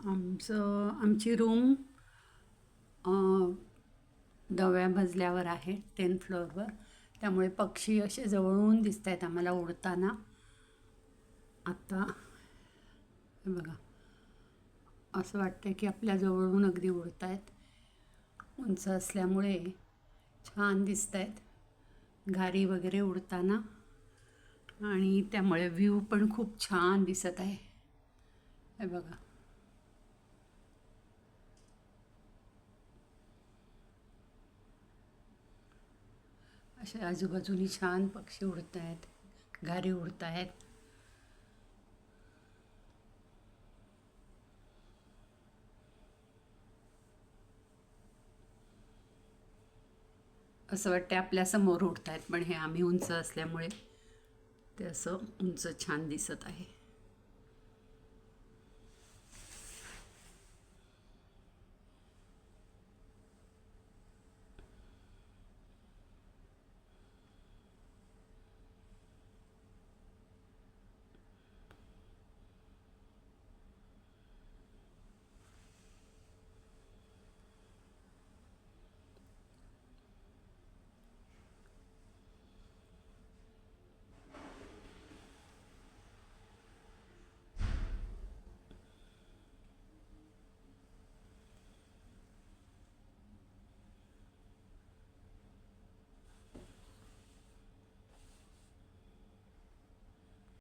आमची रूम 10व्या मजल्यावर आहे, 10th फ्लोअरवर. त्यामुळे पक्षी असे जवळून दिसत आहेत आम्हाला उडताना. आत्ता हे बघा, असं वाटतं की आपल्या जवळून अगदी उडत आहेत. उंच असल्यामुळे छान दिसत आहेत घारी वगैरे उडताना, आणि त्यामुळे व्ह्यू पण खूप छान दिसत आहे. हे बघा, असे आजूबाजूनी छान पक्षी उडत आहेत, घारी उडत आहेत. असं वाटतं आपल्यासमोर उडत आहेत, पण हे आम्ही उंच असल्यामुळे ते असं उंच छान दिसत आहे.